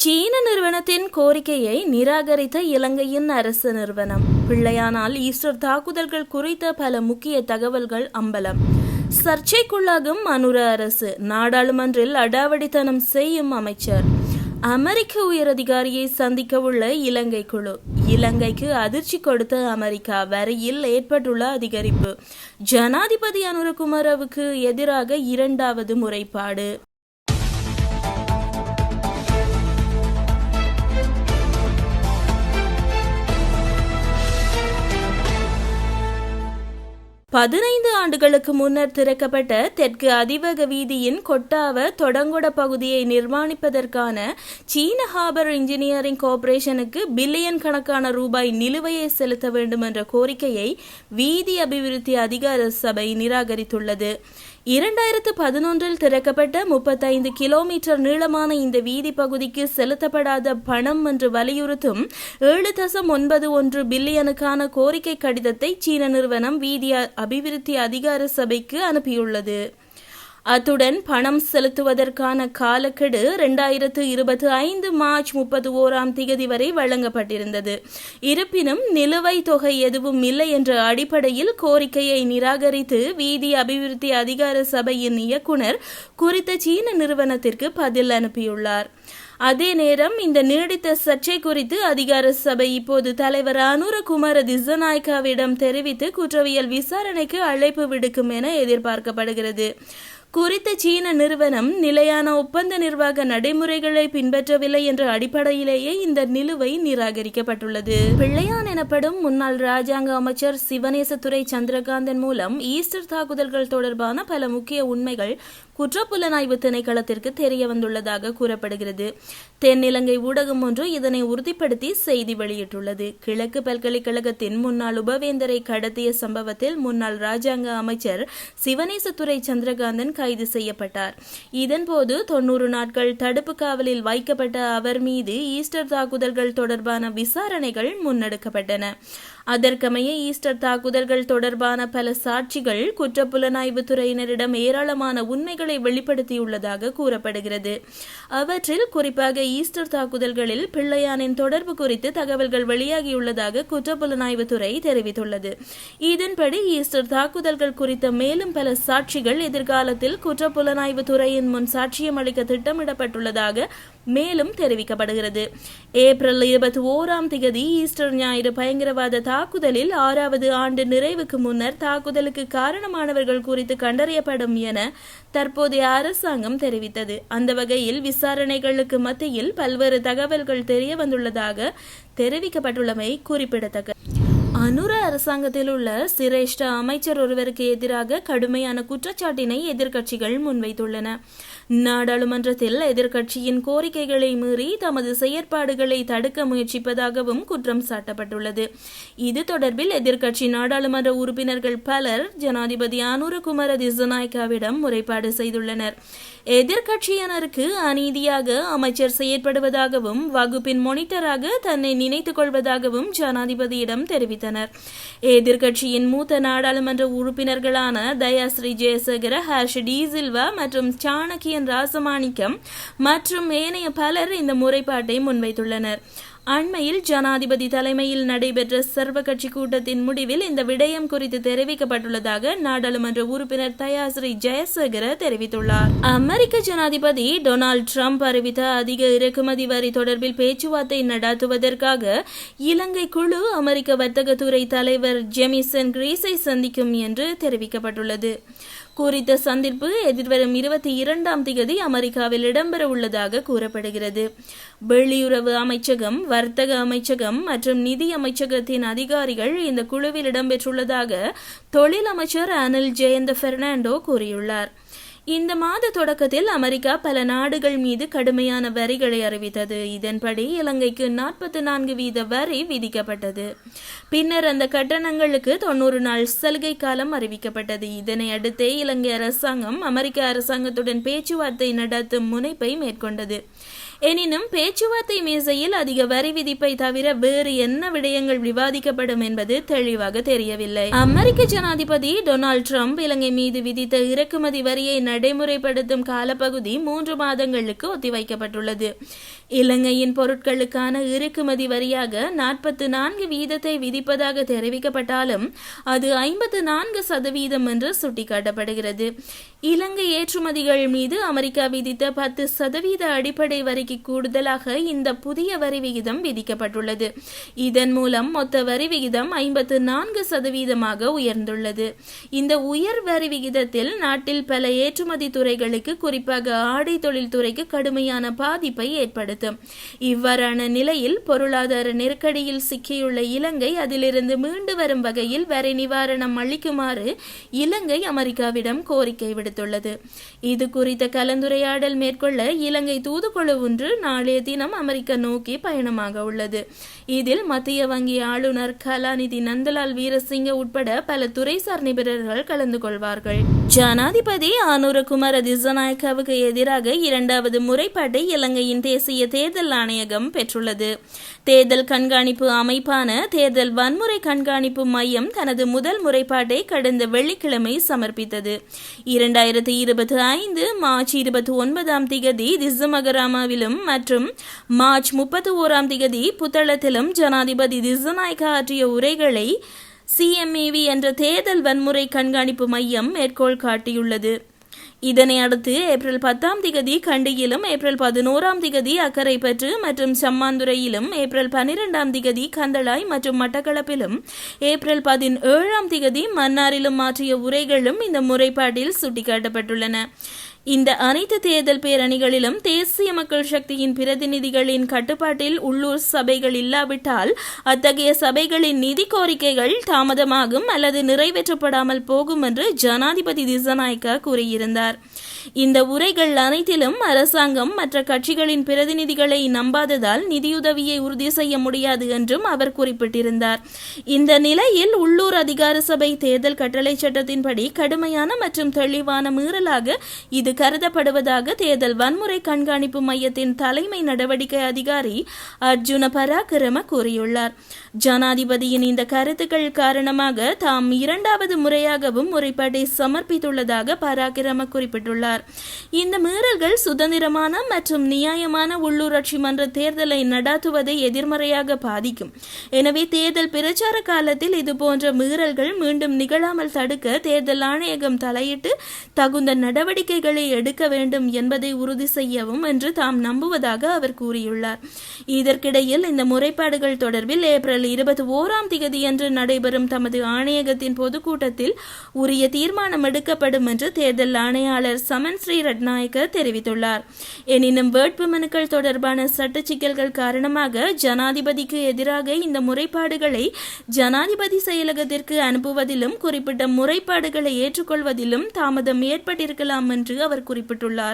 சீன நிறுவனத்தின் கோரிக்கையை நிராகரித்த இலங்கையின் அரசு நிறுவனம். பிள்ளையானால் ஈஸ்டர் தாக்குதல்கள் குறித்த பல முக்கிய தகவல்கள் அம்பலம். சர்ச்சைக்குள்ளாகும் அனுர அரசு. நாடாளுமன்றில் அடாவடித்தனம் செய்யும் அமைச்சர். அமெரிக்க உயரதிகாரியை சந்திக்க உள்ள இலங்கை குழு. இலங்கைக்கு அதிர்ச்சி கொடுத்த அமெரிக்கா. வரியில் ஏற்பட்டுள்ள அதிகரிப்பு. ஜனாதிபதி அனுரகுமாரவுக்கு எதிராக இரண்டாவது முறைப்பாடு. 15 ஆண்டுகளுக்கு முன்னர் திறக்கப்பட்ட தெற்கு அதிவேக வீதியின் கொட்டாவ தொடங்கொட பகுதியை நிர்மாணிப்பதற்கான சீன ஹார்பர் இன்ஜினியரிங் கார்ப்பரேஷனுக்கு பில்லியன் கணக்கான ரூபாய் நிலுவையை செலுத்த வேண்டும் என்ற கோரிக்கையை வீதி அபிவிருத்தி அதிகார சபை நிராகரித்துள்ளது. 2011 திறக்கப்பட்ட 35 கிலோமீட்டர் நீளமான இந்த வீதி பகுதிக்கு செலுத்தப்படாத பணம் என்று வலியுறுத்தும் 7.91 பில்லியனுக்கான கோரிக்கை கடிதத்தை சீன நிறுவனம் வீதி அபிவிருத்தி அதிகார சபைக்கு அனுப்பியுள்ளது. அத்துடன் பணம் செலுத்துவதற்கான காலக்கெடு 2025 மார்ச் 31 வரை வழங்கப்பட்டிருந்தது. இருப்பினும் நிலுவைத் தொகை எதுவும் இல்லை என்ற அடிப்படையில் கோரிக்கையை நிராகரித்து வீதி அபிவிருத்தி அதிகார சபையின் இயக்குனர் குறித்த சீன நிறுவனத்திற்கு பதில் அனுப்பியுள்ளார். அதே நேரம் இந்த நீடித்த சர்ச்சை குறித்து அதிகார சபை இப்போது தலைவர் அனுரகுமார திஸ்ஸநாயக்காவிடம் தெரிவித்து குற்றவியல் விசாரணைக்கு அழைப்பு விடுக்கும் என எதிர்பார்க்கப்படுகிறது. குறித்த சீன நிறுவனம் நிலையான ஒப்பந்த நிர்வாக நடைமுறைகளை பின்பற்றவில்லை என்ற அடிப்படையிலேயே இந்த நிலுவை நிராகரிக்கப்பட்டுள்ளது. பிள்ளையான் எனப்படும் முன்னாள் ராஜாங்க அமைச்சர் சிவனேசதுரை சந்திரகாந்தன் மூலம் ஈஸ்டர் தாக்குதல்கள் தொடர்பான பல முக்கிய உண்மைகள் குற்றப்புலனாய்வு திணைக்களத்திற்கு தெரிய வந்துள்ளதாக கூறப்படுகிறது. தென்னிலங்கை ஊடகம் ஒன்று இதனை உறுதிப்படுத்தி செய்தி வெளியிட்டுள்ளது. கிழக்கு பல்கலைக்கழகத்தின் முன்னாள் உபவேந்தரை கடத்திய சம்பவத்தில் முன்னாள் ராஜாங்க அமைச்சர் சிவனேசதுரை சந்திரகாந்தன் கைது செய்யப்பட்டார். இதன்போது 90 நாட்கள் தடுப்பு காவலில் வைக்கப்பட்ட அவர் மீது ஈஸ்டர் தாக்குதல்கள் தொடர்பான விசாரணைகள் முன்னெடுக்கப்பட்டன. அதற்கமைய ஈஸ்டர் தாக்குதல்கள் தொடர்பான பல சாட்சிகள் குற்றப்புலனாய்வு துறையினரிடம் ஏராளமான உண்மைகளை வெளிப்படுத்தியுள்ளதாக கூறப்படுகிறது. அவற்றில் குறிப்பாக ஈஸ்டர் தாக்குதல்களில் பிள்ளையானின் தொடர்பு குறித்து தகவல்கள் வெளியாகியுள்ளதாக குற்றப்புலனாய்வு துறை தெரிவித்துள்ளது. இதன்படி ஈஸ்டர் தாக்குதல்கள் குறித்த மேலும் பல சாட்சிகள் எதிர்காலத்தில் குற்றப்புலனாய்வு துறையின் முன் சாட்சியம் அளிக்க திட்டமிடப்பட்டுள்ளதாக மேலும் தெரிவிக்கப்படுகிறது. ஏப்ரல் 21 ஈஸ்டர் ஞாயிறு பயங்கரவாத தாக்குதலில் 6வது ஆண்டு நிறைவுக்கு முன்னர் தாக்குதலுக்கு காரணமானவர்கள் குறித்து கண்டறியப்படும் என தற்போதைய அரசாங்கம் தெரிவித்தது. அந்த வகையில் விசாரணைகளுக்கு மத்தியில் பல்வேறு தகவல்கள் தெரிய வந்துள்ளதாக தெரிவிக்கப்பட்டுள்ளமை குறிப்பிடத்தக்கது. அனுர அரசாங்கத்தில் உள்ள சிரேஷ்ட அமைச்சர் ஒருவருக்கு எதிராக கடுமையான குற்றச்சாட்டினை எதிர்க்கட்சிகள் முன்வைத்துள்ளன. நாடாளுமன்றத்தில் எதிர்க்கட்சியின் கோரிக்கைகளை மீறி தமது செயற்பாடுகளை தடுக்க முயற்சிப்பதாகவும் குற்றம் சாட்டப்பட்டுள்ளது. இது தொடர்பில் எதிர்க்கட்சி நாடாளுமன்ற உறுப்பினர்கள் பலர் ஜனாதிபதி அனுரகுமார திஸ்ஸநாயக்காவிடம் முறைப்பாடு செய்துள்ளனர். எதிர்க்கட்சியினருக்கு அநீதியாக அமைச்சர் செயற்படுவதாகவும் வகுப்பின் மானிட்டராக தன்னை நினைத்துக் கொள்வதாகவும் ஜனாதிபதியிடம் தெரிவித்தனர். எதிர்க்கட்சியின் மூத்த நாடாளுமன்ற உறுப்பினர்களான தயாஸ்ரீ ஜெயசேகர, ஹர்ஷ் டி சில்வா மற்றும் சாணக்கியன் ராசமாணிக்கம் மற்றும் ஏனைய பலர் இந்த முறைப்பாட்டை முன்வைத்துள்ளனர். அண்மையில் ஜனாதிபதி தலைமையில் நடைபெற்ற சர்வ கட்சி கூட்டத்தின் முடிவில் இந்த விடயம் குறித்து தெரிவிக்கப்பட்டுள்ளதாக நாடாளுமன்ற உறுப்பினர் தயாஸ்ரீ ஜெயசேகர தெரிவித்துள்ளார். அமெரிக்க ஜனாதிபதி டொனால்டு டிரம்ப் அறிவித்த அதிக இறக்குமதி வரி தொடர்பில் பேச்சுவார்த்தை நடத்துவதற்காக இலங்கை குழு அமெரிக்க வர்த்தகத்துறை தலைவர் ஜெமிசன் கிரீஸை சந்திக்கும் என்று தெரிவிக்கப்பட்டுள்ளது. குறித்த சந்திப்பு எதிர்வரும் 22 அமெரிக்காவில் இடம்பெற உள்ளதாக கூறப்படுகிறது. வெளியுறவு அமைச்சகம், வர்த்தக அமைச்சகம் மற்றும் நிதி அமைச்சகத்தின் அதிகாரிகள் இந்த குழுவில் இடம்பெற்றுள்ளதாக தொழில் அமைச்சர் அனில் ஜெயந்த பெர்னாண்டோ கூறியுள்ளார். இந்த மாத தொடக்கத்தில் அமெரிக்கா பல நாடுகள் மீது கடுமையான வரிகளை அறிவித்தது. இதன்படி இலங்கைக்கு 44% வரி விதிக்கப்பட்டது. பின்னர் அந்த கட்டணங்களுக்கு 90 நாள் சலுகை காலம் அறிவிக்கப்பட்டது. இதனை அடுத்தே இலங்கை அரசாங்கம் அமெரிக்க அரசாங்கத்துடன் பேச்சுவார்த்தை நடத்தும் முனைப்பை மேற்கொண்டது. எனினும் பேச்சுவார்த்தை மேசையில் அதிக வரி விதிப்பை தவிர வேறு என்ன விடயங்கள் விவாதிக்கப்படும் என்பது தெளிவாக தெரியவில்லை. அமெரிக்க ஜனாதிபதி டொனால்ட் ட்ரம்ப் இலங்கை மீது விதித்த இறக்குமதி வரியை நடைமுறைப்படுத்தும் காலப்பகுதி 3 மாதங்களுக்கு ஒத்திவைக்கப்பட்டுள்ளது. இலங்கையின் பொருட்களுக்கான இறக்குமதி வரியாக 44% விதிப்பதாக தெரிவிக்கப்பட்டாலும் அது 54% என்று சுட்டிக்காட்டப்படுகிறது. இலங்கை ஏற்றுமதிகள் மீது அமெரிக்கா விதித்த 10% அடிப்படை வரிக்கு கூடுதலாக இந்த புதிய வரி விகிதம் விதிக்கப்பட்டுள்ளது. இதன் மூலம் மொத்த வரி விகிதம் 54% உயர்ந்துள்ளது. இந்த உயர் வரி விகிதத்தில் நாட்டில் பல ஏற்றுமதி துறைகளுக்கு, குறிப்பாக ஆடை தொழில்துறைக்கு கடுமையான பாதிப்பை ஏற்படுத்தும். இவ்வாறான நிலையில் பொருளாதார நெருக்கடியில் சிக்கியுள்ள இலங்கை அதிலிருந்து மீண்டு வரும் வகையில் வரி நிவாரணம் அளிக்குமாறு இலங்கை அமெரிக்காவிடம் கோரிக்கை விடுத்துள்ளது. இது குறித்த கலந்துரையாடல் மேற்கொள்ள இலங்கை தூதுக்குழு ஒன்று நாளைய தினம் அமெரிக்கா நோக்கி பயணமாக உள்ளது. இதில் மத்திய வங்கி ஆளுநர் கலாநிதி நந்தலால் வீரசிங்க உட்பட பல துறைசார் நிபுணர்கள் கலந்து கொள்வார்கள். ஜனாதிபதி அனுரகுமார திசாநாயக்கவுக்கு எதிராக 2வது முறைப்பாட்டை இலங்கையின் தேசிய தேர்தல் ஆணையகம் பெற்றுள்ளது. தேர்தல் கண்காணிப்பு அமைப்பான தேர்தல் வன்முறை கண்காணிப்பு மையம் தனது முதல் முறைப்பாட்டை கடந்த வெள்ளிக்கிழமை சமர்ப்பித்தது. 2025 மார்ச் 29 திசுமகராமாவிலும் மற்றும் மார்ச் 31 புத்தளத்திலும் ஜனாதிபதி திசாநாயக்க ஆற்றிய உரைகளை CMAV என்ற தேர்தல் வன்முறை கண்காணிப்பு மையம் மேற்கோள் காட்டியுள்ளது. இதனை அடுத்து ஏப்ரல் 10 கண்டியிலும், ஏப்ரல் 11 அக்கரைப்பற்று மற்றும் சம்மாந்துறையிலும், ஏப்ரல் 12 கந்தளாய் மற்றும் மட்டக்களப்பிலும், ஏப்ரல் 17 மன்னாரிலும் ஆற்றிய உரைகளும் இந்த முறைப்பாட்டில் சுட்டிக்காட்டப்பட்டுள்ளன. இந்த அனைத்து தேர்தல் பேரணிகளிலும் தேசிய மக்கள் சக்தியின் பிரதிநிதிகளின் கட்டுப்பாட்டில் உள்ளூர் சபைகள் இல்லாவிட்டால் அத்தகைய சபைகளின் நிதி கோரிக்கைகள் தாமதமாகும் அல்லது நிறைவேற்றப்படாமல் போகும் என்று ஜனாதிபதி திசாநாயக்க கூறியிருந்தார். இந்த உரைகள் அனைத்திலும் அரசாங்கம் மற்ற கட்சிகளின் பிரதிநிதிகளை நம்பாததால் நிதியுதவியை உறுதி செய்ய முடியாது என்றும் அவர் குறிப்பிட்டிருந்தார். இந்த நிலையில் உள்ளூர் அதிகார சபை தேர்தல் கட்டளை சட்டத்தின்படி கடுமையான மற்றும் தெளிவான மீறலாக இது கருதப்படுவதாக தேர்தல் வன்முறை கண்காணிப்பு மையத்தின் தலைமை நடவடிக்கை அதிகாரி அர்ஜுன பராக்கிரம கூறியுள்ளார். ஜனாதிபதியின் இந்த கருத்துக்கள் காரணமாக தாம் 2வது முறையாகவும் முறைப்பாட்டை சமர்ப்பித்துள்ளதாக பராக்கிரம குறிப்பிட்டுள்ளார். இந்த மீறல்கள் சுதந்திரமான மற்றும் நியாயமான உள்ளூராட்சி மன்ற தேர்தலை நடாத்துவதை எதிர்மறையாக பாதிக்கும். எனவே தேர்தல் பிரச்சார காலத்தில் இதுபோன்ற மீறல்கள் மீண்டும் நிகழாமல் தடுக்க தேர்தல் ஆணையகம் தலையிட்டு தகுந்த நடவடிக்கைகளை எடுக்க வேண்டும் என்பதை உறுதி செய்யவும் என்று தாம் நம்புவதாக அவர் கூறியுள்ளார். இதற்கிடையில் இந்த முறைப்பாடுகள் தொடர்பில் ஏப்ரல் 21 அன்று நடைபெறும் தமது ஆணையகத்தின் பொதுக்கூட்டத்தில் உரிய தீர்மானம் எடுக்கப்படும் என்று தேர்தல் ஆணையாளர் சமன் ஸ்ரீ ரட்நாயக்க தெரிவித்துள்ளார். எனினும் வேட்புமனுக்கள் தொடர்பான சட்ட சிக்கல்கள் காரணமாக ஜனாதிபதிக்கு எதிராக இந்த முறைப்பாடுகளை ஜனாதிபதி செயலகத்திற்கு அனுப்புவதிலும் குறிப்பிட்ட முறைப்பாடுகளை ஏற்றுக்கொள்வதிலும் தாமதம் ஏற்பட்டிருக்கலாம் என்று அவர் குறிப்பிட்டுள்ளார்.